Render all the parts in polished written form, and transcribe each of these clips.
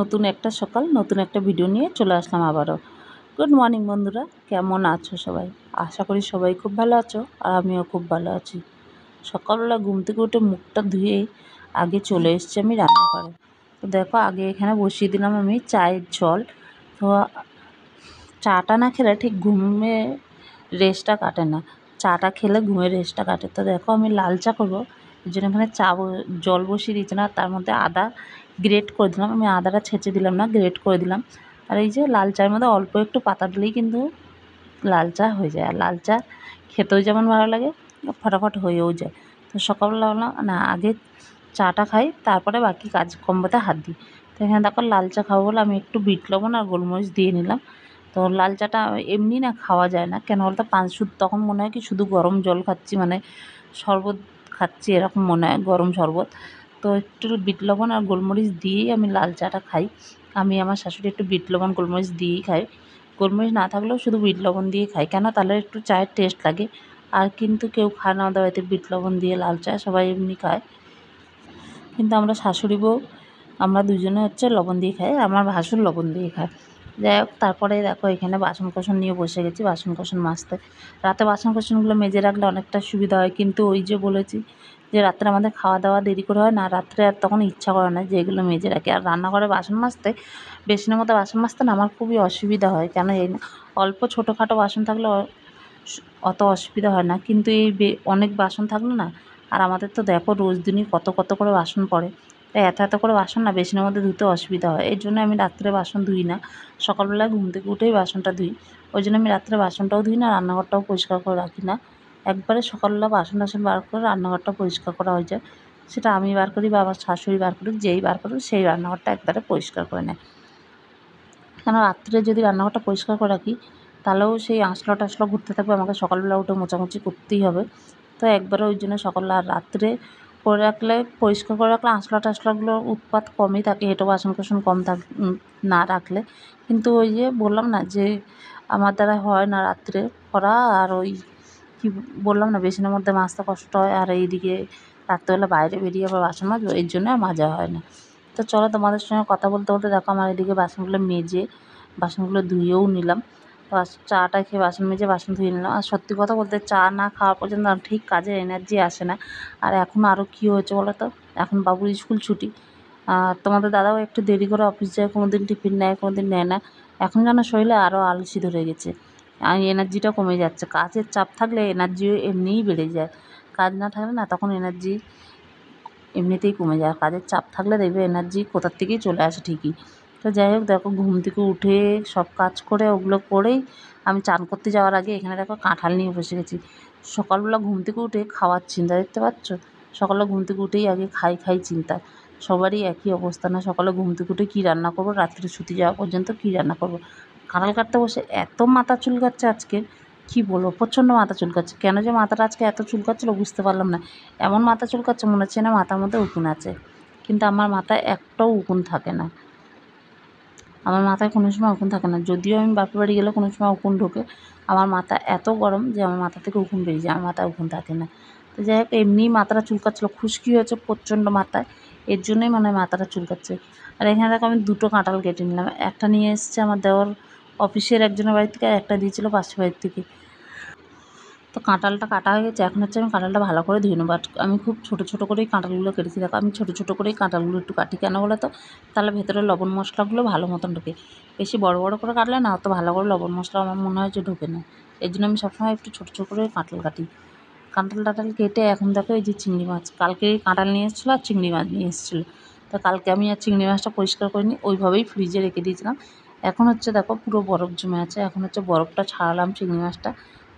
নতুন একটা সকাল নতুন একটা ভিডিও নিয়ে চলে আসলাম আবারও। গুড মর্নিং বন্ধুরা, কেমন আছো সবাই? আশা করি সবাই খুব ভালো আছো, আর আমিও খুব ভালো আছি। সকালবেলা ঘুম থেকে উঠে মুখটা ধুয়ে আগে চলে এসেছি আমি রান্নাঘরে। তো দেখো, আগে এখানে বসিয়ে দিলাম আমি চায়ের জল। তো চাটা না খেলে ঠিক ঘুমে রেস্টটা কাটে না, চাটা খেলে ঘুমের রেস্টটা কাটে। তো দেখো, আমি লাল চা করবো, এই জন্য এখানে জল বসিয়ে দিয়েছি না, তার মধ্যে আদা গ্রেট করে দিলাম। আমি আদাটা ছেঁচে দিলাম না, গ্রেট করে দিলাম। আর এই যে লাল চায়ের মধ্যে অল্প একটু পাতা দিলেই কিন্তু লাল চা হয়ে যায়। আর লাল চা খেতেও যেমন ভালো লাগে, ফটাফট হয়েও যায়। তো সকালবেলা না, আগে চাটা খাই, তারপরে বাকি কাজকর্মতে হাত দিই। তো এখানে দেখো, লাল চা খাবো বলে আমি একটু বিট লবণ আর গোলমরিচ দিয়ে নিলাম। তো লাল চাটা এমনি না খাওয়া যায় না, কেন বলতো তখন মনে হয় কি শুধু গরম জল খাচ্ছি, মানে শরবত খাচ্ছি এরকম মনে হয়, গরম শরবত। তো একটু বিট লবণ আর গোলমরিচ দিয়েই আমি লাল চাটা খাই। আমি আমার শাশুড়ি একটু বিট লবণ গোলমরিচ দিয়েই খাই। গোলমরিচ না থাকলেও শুধু বিট লবণ দিয়ে খাই, কেন তাহলে একটু চায়ের টেস্ট লাগে। আর কিন্তু কেউ খায় না আমাদের বাড়িতে বিট লবণ দিয়ে লাল চা, সবাই এমনি খায়। কিন্তু আমরা শাশুড়ি বউ আমরা দুজনে হচ্ছে লবণ দিয়ে খাই, আমার ভাসুর লবণ দিয়ে খায়। যাই হোক, তারপরে দেখো এখানে বাসন কোসন নিয়ে বসে গেছি বাসন কোসন মাজতে। রাতে বাসন কোসনগুলো মেজে রাখলে অনেকটা সুবিধা হয়, কিন্তু ওই যে বলেছি যে রাত্রে আমাদের খাওয়া দাওয়া দেরি করে হয় না, রাত্রে আর তখন ইচ্ছা করে না যে এগুলো মেজে রাখি। আর রান্নাঘরে বাসন মাজতে, বেসিনের মতো বাসন মাজতে না আমার খুবই অসুবিধা হয়, কেন এই অল্প ছোটোখাটো বাসন থাকলে অত অসুবিধা হয় না, কিন্তু এই অনেক বাসন থাকলে না। আর আমাদের তো দেখো রোজ দিনই কত কত করে বাসন পড়ে, তাই এত এত করে বাসন না বেসিনের মধ্যে ধুতে অসুবিধা হয়। এই জন্য আমি রাত্রে বাসন ধুই না, সকালবেলায় ঘুম থেকে উঠেই বাসনটা ধুই। ওই জন্য আমি রাত্রে বাসনটাও ধুই না, রান্নাঘরটাও পরিষ্কার করে রাখি না। একবারে সকালবেলা বাসন টাসন বার করে রান্নাঘরটা পরিষ্কার করা হয়ে যায়। সেটা আমি বার করি বা আমার শাশুড়ি বার করি, যেই বার করুক সেই রান্নাঘরটা একবারে পরিষ্কার করে নেয়। কেন রাত্রে যদি রান্নাঘরটা পরিষ্কার করে রাখি, তাহলেও সেই আঁশলা টাশলা ঘুরতে থাকবে, আমাকে সকালবেলা উঠে মোছামুছি করতেই হবে। তো একবারে ওই জন্য সকালবেলা আর রাত্রে করে রাখলে, পরিষ্কার করে রাখলে আঁশলা টাশলাগুলোর উৎপাত কমই থাকে, হেঁটো বাসন কোসন কম না রাখলে। কিন্তু ওই যে বললাম না যে আমার দ্বারা হয় না রাত্রে করা, আর ওই কি বললাম না বেসিনের মধ্যে মাজতে কষ্ট হয়, আর এইদিকে রাত্রেবেলা বাইরে বেরিয়ে আবার বাসন মাজবো, এর জন্য আর মাজা হয় না। তো চলো, তোমাদের সঙ্গে কথা বলতে বলতে দেখো আমার এদিকে বাসনগুলো মেজে বাসনগুলো ধুয়েও নিলাম। চাটা খেয়ে বাসন মেজে বাসন ধুয়ে নিলাম। আর সত্যি কথা বলতে, চা না খাওয়া পর্যন্ত ঠিক কাজের এনার্জি আসে না। আর এখন আরও কী হয়েছে বলো তো, এখন বাবুর স্কুল ছুটি, আর তোমাদের দাদাও একটু দেরি করে অফিস যায়, কোনো দিন টিফিন নেয় কোনো দিন নেয় না। এখন যেন শরীরে আরও আলসি ধরে গেছে, আর এনার্জিটা কমে যাচ্ছে। কাজের চাপ থাকলে এনার্জি এমনিই বেড়ে যায়, কাজ না থাকলে না তখন এনার্জি এমনিতেই কমে যায়। আর কাজের চাপ থাকলে দেখবে এনার্জি কোথার থেকেই চলে আসে ঠিকই। তো যাই হোক, দেখো ঘুম থেকে উঠে সব কাজ করে ওগুলো করেই আমি চান করতে যাওয়ার আগে এখানে দেখো কাঁঠাল নিয়ে বসে গেছি। সকালবেলা ঘুম থেকে উঠে খাওয়ার চিন্তা, দেখতে পাচ্ছ? সকালে ঘুম থেকে উঠেই আগে খাই চিন্তা। সবারই একই অবস্থা না, সকালে ঘুম থেকে উঠে কী রান্না করবো, রাত্রে শুতে যাওয়া পর্যন্ত কী রান্না করবো। কাঁঠাল কাটতে বসে এত মাথা চুলকাচ্ছে আজকে, কী বলবো, প্রচণ্ড মাথা চুলকাচ্ছে। কেন যে মাথাটা আজকে এত চুলকাচ্ছিলো বুঝতে পারলাম না। এমন মাথা চুলকাচ্ছে মনে হচ্ছে না মাথার মধ্যে উকুন আছে, কিন্তু আমার মাথায় একটাও উকুন থাকে না। আমার মাথায় কোনো সময় উকুন থাকে না, যদিও আমি বাপের বাড়ি গেলে কোনো সময় উকুন ঢোকে। আমার মাথা এত গরম যে আমার মাথা থেকে উকুন বেরিয়ে যায়, আমার মাথায় উকুন থাকে না। তো যাই হোক, এমনিই মাথাটা চুলকাচ্ছিলো, খুশকি হয়েছে প্রচণ্ড মাথায়, এর জন্যই মনে হয় মাথাটা চুলকাচ্ছে। আর এখানে দেখো আমি দুটো কাঁঠাল কেটে নিলাম, একটা নিয়ে এসেছে আমার দেওর অফিসের একজনের বাড়ি থেকে, আর একটা দিয়েছিলো পাশের বাড়ির থেকে। তো কাঁঠালটা কাটা হয়ে গেছে, এখন হচ্ছে আমি কাঁঠালটা ভালো করে ধুয়ে নেবো। আমি খুব ছোটো ছোটো করেই কাঁঠালগুলো কেটেছি, দেখো আমি ছোটো ছোটো করেই কাঁঠালগুলো একটু কাটি, কেন বলো তো, তাহলে ভেতরে লবণ মশলাগুলো ভালো মতন ঢোকে। বেশি বড় বড় করে কাটলে না অত ভালো করে লবণ মশলা আমার মনে হয় যে ঢোকে না, এই জন্য আমি সবসময় একটু ছোটো ছোটো করে কাঁঠাল কাটি। কাঁঠাল টাঁঠাল কেটে এখন দেখো এই যে চিংড়ি মাছ, কালকে কাঁঠাল নিয়ে এসেছিলো আর চিংড়ি মাছ নিয়ে এসেছিলো। তো কালকে আমি আর চিংড়ি মাছটা পরিষ্কার করিনি, ওইভাবেই ফ্রিজে রেখে দিয়েছিলাম। এখন হচ্ছে দেখো পুরো বরফ জমে আছে, এখন হচ্ছে বরফটা ছাড়ালাম চিংড়ি মাছটা,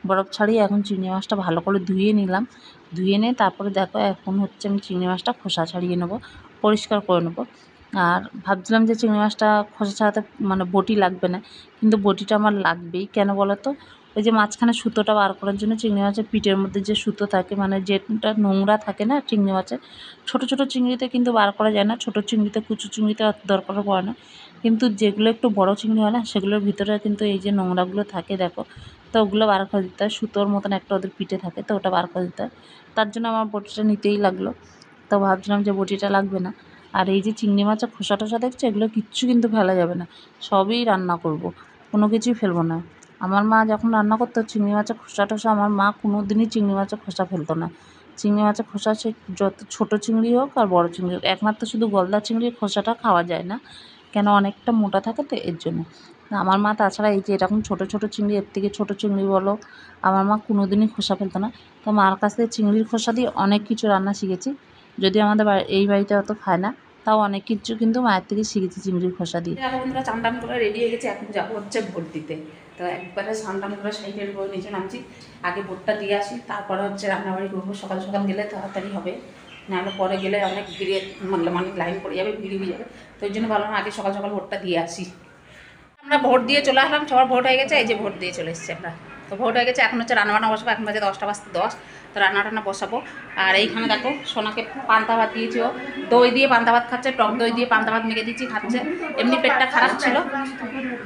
বরফ ছাড়িয়ে এখন চিংড়ি মাছটা ভালো করে ধুয়ে নিলাম। ধুয়ে নিয়ে তারপরে দেখো এখন হচ্ছে আমি চিংড়ি মাছটা খোসা ছাড়িয়ে নেবো, পরিষ্কার করে নেবো। আর ভাবছিলাম যে চিংড়ি মাছটা খোসা ছাড়াতে মানে বটি লাগবে না, কিন্তু বটিটা আমার লাগবেই। কেন বলো তো, ওই যে মাঝখানে সুতোটা বার করার জন্য, চিংড়ি মাছের পিঠের মধ্যে যে সুতো থাকে, মানে যেটা নোংরা থাকে না চিংড়ি মাছের, ছোটো ছোটো চিংড়িতে কিন্তু বার করা যায় না, ছোটো চিংড়িতে কুচু চিংড়িতে অত দরকার পড়ে না, কিন্তু যেগুলো একটু বড় চিংড়ি হয় না সেগুলোর ভিতরে কিন্তু এই যে নোংরাগুলো থাকে দেখো, তো ওগুলো বার করে দিতে হয়। সুতোর মতন একটা ওদের পিঠে থাকে, তো ওটা বার করে দিতে হয়। তার জন্য আমার বটিটা নিতেই লাগলো। তো ভাবছিলাম যে বটিটা লাগবে না, আর এই যে চিংড়ি মাছের খোসা টোসা দেখছো, এগুলো কিচ্ছু কিন্তু ফেলা যাবে না, সবই রান্না করব, কোনো কিছুই ফেলবো না। আমার মা যখন রান্না করতো চিংড়ি মাছের খোসা টোসা, আমার মা কোনো দিনই চিংড়ি মাছের খোসা ফেলতো না। চিংড়ি মাছের খোসা সে যত ছোটো চিংড়ি হোক আর বড়ো চিংড়ি হোক, একমাত্র শুধু গলদা চিংড়ির খোসাটা খাওয়া যায় না, কেন অনেকটা মোটা থাকে তো এর জন্য। আমার মা তাছাড়া এই যে এরকম ছোটো ছোটো চিংড়ি, এর থেকে ছোটো চিংড়ি বলো, আমার মা কোনো দিনই খোসা ফেলতো না। তো মার কাছ থেকে চিংড়ির খোসা দিয়ে অনেক কিছু রান্না শিখেছি, যদি আমাদের এই বাড়িতে অত খায় না, তাও অনেক কিছু কিন্তু মায়ের থেকে শিখেছি চিংড়ির খোসা দিয়ে। এখন বন্ধুরা চান টান করে রেডি হয়ে গেছে, এখন যাবো হচ্ছে ভোট দিতে। তো একবারে স্নান টান করে সাইকেল করে নিচে নামছি, আগে ভোটটা দিয়ে আসি, তারপরে হচ্ছে রান্নাবাড়ি করবো। সকাল সকাল গেলে তাড়াতাড়ি হবে, নাহলে পরে গেলে অনেক ভিড়ে মানে লাইন পড়ে যাবে, ভিড় হয়ে যাবে। তো ওই জন্য ভাবলাম আগে সকাল সকাল ভোটটা দিয়ে আসি। আমরা ভোট দিয়ে চলে আসলাম, সবার ভোট হয়ে গেছে, এই যে ভোট দিয়ে চলে এসেছি আমরা। তো ভোট হয়ে গেছে, এখন হচ্ছে রান্নাবান্না বসাবো, এখন বাজে 10টা বাজতে 10। তো রান্না টান্না বসাবো। আর এইখানে দেখো সোনাকে পান্তা ভাত দিয়েছি, ও দই দিয়ে পান্তা ভাত খাচ্ছে, টক দই দিয়ে পান্তা ভাত মেখে দিচ্ছি, খাচ্ছে। এমনি পেটটা খারাপ ছিল,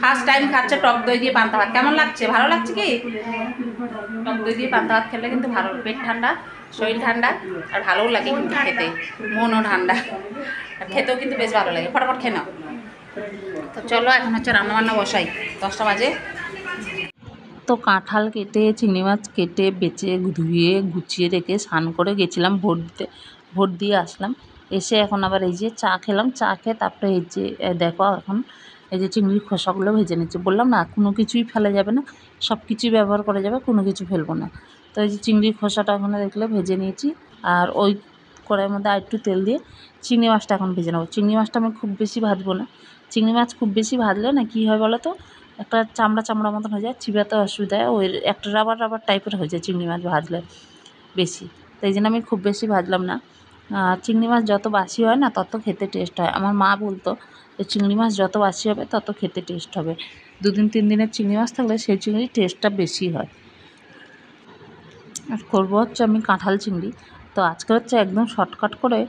ফার্স্ট টাইম খাচ্ছে টক দই দিয়ে পান্তা ভাত। কেমন লাগছে, ভালো লাগছে কি? টক দই দিয়ে পান্তা ভাত খেলে কিন্তু ভালো, পেট ঠান্ডা, শরীর ঠান্ডা, আর ভালোও লাগে কিন্তু খেতে, মনও ঠান্ডা, আর খেতেও কিন্তু বেশ ভালো লাগে। ফটাফট খেয়ে নাও। তো চলো এখন হচ্ছে রান্নাবান্না বসাই, 10টা বাজে। তো কাঁঠাল কেটে, চিংড়ি মাছ কেটে, বেচে, ধুয়ে, গুছিয়ে রেখে স্নান করে গেছিলাম ভোট দিতে, ভোট দিয়ে আসলাম। এসে এখন আবার এই যে চা খেলাম, চা খেয়ে তারপরে এই যে দেখো এখন এই যে চিংড়ির খোসাগুলো ভেজে নিচ্ছি। বললাম না কোনো কিছুই ফেলা যাবে না, সব কিছুই ব্যবহার করা যাবে, কোনো কিছু ফেলবো না। তো এই যে চিংড়ির খোসাটা ওখানে দেখলে ভেজে নিয়েছি, আর ওই কড়াইয়ের মধ্যে আর একটু তেল দিয়ে চিংড়ি মাছটা এখন ভেজে নেবো। চিংড়ি মাছটা আমি খুব বেশি ভাজবো না, চিংড়ি মাছ খুব বেশি ভাজলে না কী হয় বলো তো, একটা চামড়া চামড়া মতন হয়ে যায়, চিবাতে অসুবিধা হয়, ওই একটা রাবার রাবার টাইপের হয়ে যায় চিংড়ি মাছ ভাজলে বেশি। তো এই জন্য আমি খুব বেশি ভাজলাম না। চিংড়ি মাছ যত বাসি হয় না তত খেতে টেস্ট হয়। আমার মা বলতো যে চিংড়ি মাছ যত বাসি হবে তত খেতে টেস্ট হবে, 2 দিন 3 দিনের চিংড়ি মাছ থাকলে সেই চিংড়ির টেস্টটা বেশি হয়। আর করবো হচ্ছে আমি কাঁঠাল চিংড়ি। তো আজকে হচ্ছে একদম শর্টকাট করে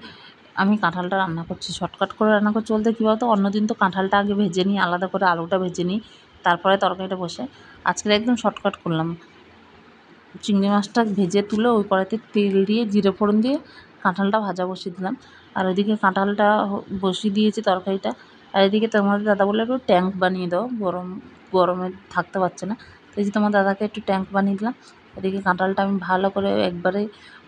আমি কাঁঠালটা রান্না করছি। শর্টকাট করে রান্না করছি বলতে কী বলতো, অন্যদিন তো কাঁঠালটা আগে ভেজে নিই, আলাদা করে আলুটা ভেজে নিই, তারপরে তরকারিটা বসে। আজকে একদম শর্টকাট করলাম, চিংড়ি মাছটা ভেজে তুলে ওই কড়াইতে তেল দিয়ে জিরে ফোড়ন দিয়ে কাঁঠালটা ভাজা বসিয়ে দিলাম। আর ওইদিকে কাঁঠালটা বসিয়ে দিয়েছি তরকারিটা। আর এদিকে তোমাদের দাদা বললো একটু ট্যাঙ্ক বানিয়ে দাও, গরমে থাকতে পারছে না। তো এই যে তোমার দাদাকে একটু ট্যাঙ্ক বানিয়ে দিলাম। এদিকে কাঁঠালটা আমি ভালো করে একবারে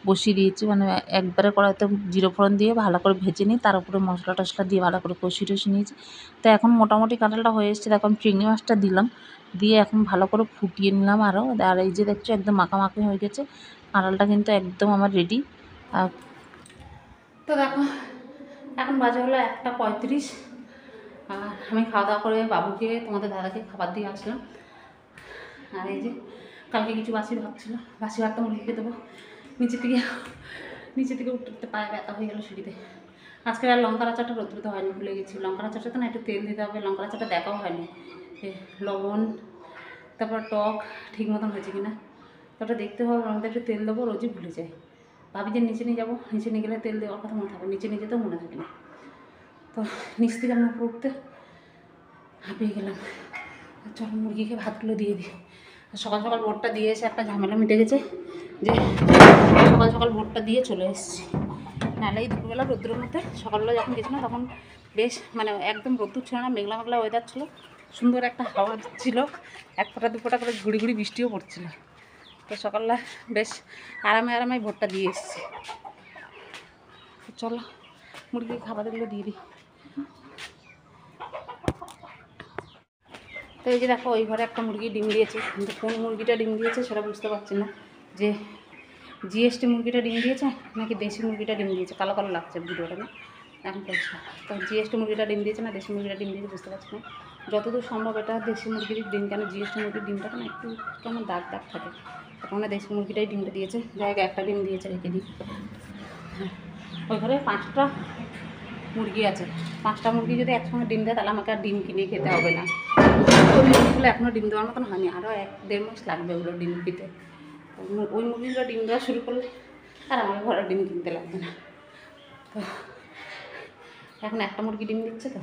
বসিয়ে দিয়েছি, মানে একবারে কড়াইতে জিরে ফোড়ন দিয়ে ভালো করে ভেজে নিই, তার উপরে মশলা টশলা দিয়ে ভালো করে কষিয়ে টষিয়ে নিয়েছি। তো এখন মোটামুটি কাঁঠালটা হয়ে এসেছে, তখন চিংড়ি মাছটা দিলাম, দিয়ে এখন ভালো করে ফুটিয়ে নিলাম আরও। আর এই যে দেখছো একদম মাখামাখি হয়ে গেছে, কাঁঠালটা কিন্তু একদম আমার রেডি। তো দেখো এখন বাজে হলো 1:35। আর আমি খাওয়া দাওয়া করে বাবুকে তোমাদের দাদাকে খাবার দিয়ে আসলাম। আর এই যে কালকে কিছু বাসি ভাত ছিল, বাসি ভাতটা মুরগিকে দেবো। নিচে থেকে উঠতে উঠতে পায়ে ব্যথা হয়ে গেলো সিঁড়িতে। আজকে আর লঙ্কার আচারটা রোদ্রুতে হয়নি, ভুলে গেছি। লঙ্কার আচারটা তো না একটু তেল দিতে হবে, লঙ্কার আচারটা দেখাও হয়নি, লবণ তারপর টক ঠিক মতন হয়েছে কিনা ওটা দেখতে হবে। আমাদের একটু তেল দেবো, রোজই ভুলে যাই। ভাবি যে নিচে নিয়ে যাবো, নিচে নিয়ে গেলে তেল দেওয়ার কথা মনে থাকবে, নিচে নিয়ে যেতেও মনে থাকে না। তো নিচ থেকে আমি উপরে উঠতে হাঁপিয়ে গেলাম। চলো মুরগিকে ভাতগুলো দিয়ে দিই। সকাল সকাল ভোটটা দিয়ে এসে একটা ঝামেলা মিটে গেছে, যে সকাল সকাল ভোটটা দিয়ে চলে এসেছি। নাহলে এই দুপুরবেলা রোদ্রের মধ্যে সকালবেলা যখন গেছিলাম তখন বেশ মানে একদম রোদ্দুর ছিল না, মেঘলা মেঘলা ওয়েদার ছিল, সুন্দর একটা হাওয়া ছিল, 1 ফোঁটা 2 ফোঁটা করে ঘুড়ি ঘুড়ি বৃষ্টিও পড়ছিল। তো সকালবেলা বেশ আরামে আরামে ভোটটা দিয়ে এসেছি। চলো মুরগির খাবারগুলো দিয়ে দিই। তো এই যে দেখো ওই ঘরে একটা মুরগি ডিম দিয়েছে, কিন্তু কোন মুরগিটা ডিম দিয়েছে সেটা বুঝতে পারছি না, যে জিএসটি মুরগিটা ডিম দিয়েছে নাকি দেশি মুরগিটা ডিম দিয়েছে। কালো কালো লাগছে ভিডিওটা না এখন পরিষ্কার। তো জিএসটি মুরগিটা ডিম দিয়েছে না দেশি মুরগিটা ডিম দিয়েছে বুঝতে পারছি না। যতদূর সম্ভব এটা দেশি মুরগির ডিম, কেন জিএসটি মুরগির ডিমটা না একটু কেমন দাগ দাগ থাকে, তখন দেশি মুরগিটাই ডিমটা দিয়েছে। জায়গায় একটা ডিম দিয়েছে, রেখে দিই। ওই ঘরে 5টা মুরগি আছে, 5টা মুরগি যদি একসঙ্গে ডিম দেয় তাহলে আমাকে আর ডিম কিনে খেতে হবে না। ওই মুরগিগুলো এখনও ডিম দেওয়ার মতন হয়নি, আরও 1-1.5 মাস লাগবে ওগুলো ডিম দিতে। ওই মুরগিগুলো ডিম দেওয়া শুরু করলে আর আমার ঘরে ডিম কিনতে লাগবে না। তো এখন একটা মুরগি ডিম দিচ্ছে, তো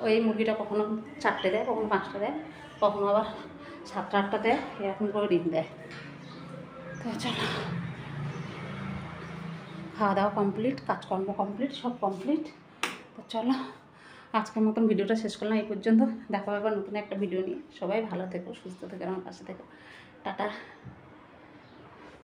ওই মুরগিটা কখনো 4টে দেয়, কখনো 5টা দেয়, কখনো আবার 7টা 8টা দেয়, এরকম করে ডিম দেয়। তো চলো খাওয়া দাওয়া কমপ্লিট, কাজকর্ম কমপ্লিট, সব কমপ্লিট। তো চলো আজকের মতন ভিডিওটা শেষ করলাম এই পর্যন্ত। দেখা হবে আবার নতুন একটা ভিডিও নিয়ে। সবাই ভালো থেকো, সুস্থ থেকো, আমার পাশে থেকো। টাটা।